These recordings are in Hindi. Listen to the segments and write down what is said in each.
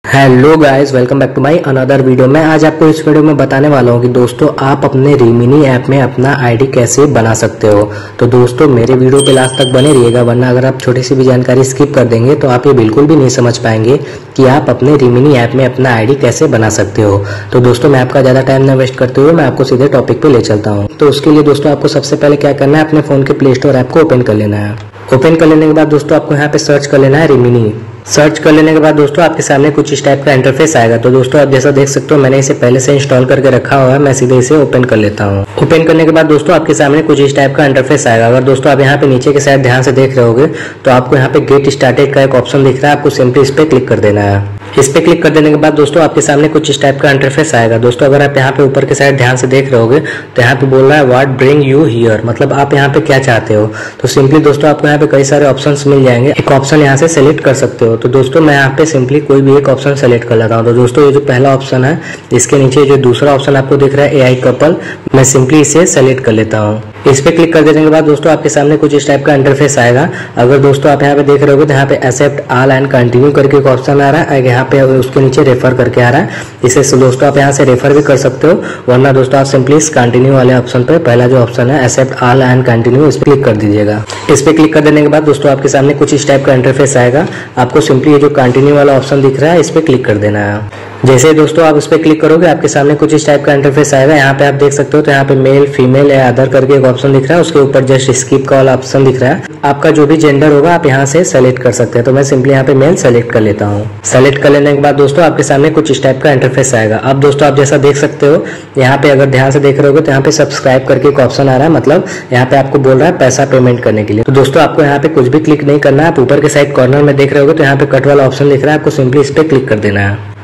Hello guys, welcome back to my another video. मैं आज आपको इस वीडियो में बताने वाला हूं कि दोस्तों आप अपने रिमिनी ऐप में अपना आईडी कैसे बना सकते हो। तो दोस्तों मेरे वीडियो पे लास्ट तक बने रहिएगा, वरना अगर आप छोटी सी भी जानकारी स्किप कर देंगे तो आप ये बिल्कुल भी नहीं समझ पाएंगे कि आप अपने रिमिनी ऐप में अपना आईडी कैसे बना सकते हो। तो दोस्तों मैं आपका ज़्यादा टाइम न वेस्ट करते हुए मैं आपको सीधे टॉपिक पे ले चलता हूँ। तो उसके लिए दोस्तों आपको सबसे पहले क्या करना है, अपने फ़ोन के प्ले स्टोर ऐप को ओपन कर लेना है। ओपन कर लेने के बाद दोस्तों आपको यहाँ पे सर्च कर लेना है रिमिनी। सर्च कर लेने के बाद दोस्तों आपके सामने कुछ इस टाइप का इंटरफेस आएगा। तो दोस्तों आप जैसा देख सकते हो मैंने इसे पहले से इंस्टॉल करके रखा हुआ है। मैं सीधे इसे ओपन कर लेता हूँ। ओपन करने के बाद दोस्तों आपके सामने कुछ इस टाइप का इंटरफेस आएगा। अगर दोस्तों आप यहाँ पे नीचे के साइड ध्यान से देख रहे होगे तो आपको यहाँ पे गेट स्टार्टेड का एक ऑप्शन दिख रहा है। आपको सिंपली इस पर क्लिक कर देना है। इस पे क्लिक कर देने के बाद दोस्तों आपके सामने कुछ इस टाइप का इंटरफेस आएगा। दोस्तों अगर आप यहाँ पे ऊपर के साइड ध्यान से देख रहे होगे तो यहाँ पे बोल रहा है व्हाट ब्रिंग यू हियर, मतलब आप यहाँ पे क्या चाहते हो। तो सिंपली दोस्तों आपको यहाँ पे कई सारे ऑप्शंस मिल जाएंगे, एक ऑप्शन यहाँ से सेलेक्ट कर सकते हो। तो दोस्तों मैं यहाँ पे सिंपली कोई भी एक ऑप्शन सेलेक्ट कर लेता हूँ। तो दोस्तों ये जो पहला ऑप्शन है, इसके नीचे जो दूसरा ऑप्शन आपको दिख रहा है AI कपल, मैं सिंपली इसे सेलेक्ट कर लेता हूँ। इस पे क्लिक कर देने के बाद दोस्तों आपके सामने कुछ इस टाइप का इंटरफेस आएगा। अगर दोस्तों आप यहाँ पे देख रहे होगे तो यहाँ पे एक्सेप्ट ऑल एंड कंटिन्यू करके एक ऑप्शन आ रहा है। यहाँ पे उसके नीचे रेफर करके आ रहा है। इसे दोस्तों आप यहाँ से रेफर भी कर सकते हो, वरना दोस्तों आप सिंपली इस कंटिन्यू वाले ऑप्शन पे, पहला जो ऑप्शन है एक्सेप्ट ऑल एंड कंटिन्यू, इस पे क्लिक कर दीजिएगा। इस पे क्लिक कर देने के बाद दोस्तों आपके सामने कुछ इस टाइप का इंटरफेस आएगा। आपको सिंपली ये जो कंटिन्यू वाला ऑप्शन दिख रहा है इस पे क्लिक कर देना है। जैसे दोस्तों आप इस पे क्लिक करोगे आपके सामने कुछ इस टाइप का इंटरफेस आएगा। यहाँ पे आप देख सकते हो तो यहाँ पे मेल, फीमेल या अदर करके एक ऑप्शन दिख रहा है। उसके ऊपर जस्ट स्किप का वाला ऑप्शन दिख रहा है। आपका जो भी जेंडर होगा आप यहाँ से सेलेक्ट कर सकते हैं। तो मैं सिंपली यहाँ पे मेल सेलेक्ट कर लेता हूँ। सेलेक्ट कर लेने के बाद दोस्तों आपके सामने कुछ इस टाइप का इंटरफेस आएगा। अब दोस्तों आप जैसा देख सकते हो यहाँ पे अगर ध्यान से देख रहे होगे तो यहाँ पे सब्सक्राइब करके एक ऑप्शन आ रहा है, मतलब यहाँ पे आपको बोल रहा है पैसा पेमेंट करने के लिए। तो दोस्तों आपको यहाँ पे कुछ भी क्लिक नहीं करना है। आप ऊपर के साइड कॉर्नर में देख रहे होगे तो यहाँ पे कट वाला ऑप्शन दिख रहा है। आपको सिंपली इस पे क्लिक कर देना है।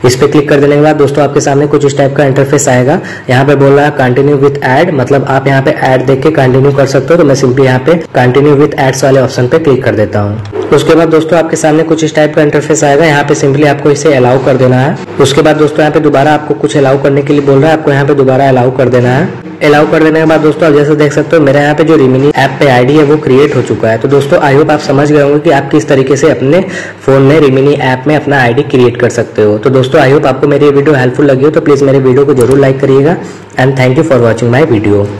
इस पे क्लिक कर देने के बाद दोस्तों आपके सामने कुछ इस टाइप का इंटरफेस आएगा। यहाँ पे बोल रहा है कंटिन्यू विथ ऐड, मतलब आप यहाँ पे ऐड देख के कंटिन्यू कर सकते हो। तो मैं सिंपली यहाँ पे कंटिन्यू विथ एड्स वाले ऑप्शन पे क्लिक कर देता हूँ। उसके बाद दोस्तों आपके सामने कुछ इस टाइप का इंटरफेस आएगा। यहाँ पे सिंपली आपको इसे अलाउ कर देना है। उसके बाद दोस्तों यहाँ पे दोबारा आपको कुछ अलाउ करने के लिए बोल रहा है, आपको यहाँ पे दोबारा अलाउ कर देना है। अलाउ कर देने के बाद दोस्तों आप जैसे देख सकते हो मेरे यहाँ पे जो रिमिनी ऐप पे आईडी है वो क्रिएट हो चुका है। तो दोस्तों आई होप आप समझ गए होंगे कि आप किस तरीके से अपने फोन में रिमिनी ऐप में अपना आईडी क्रिएट कर सकते हो। तो दोस्तों आई होप आपको मेरी वीडियो हेल्पफुल लगी हो तो प्लीज मेरे वीडियो को जरूर लाइक करिएगा। And thank you for watching my video.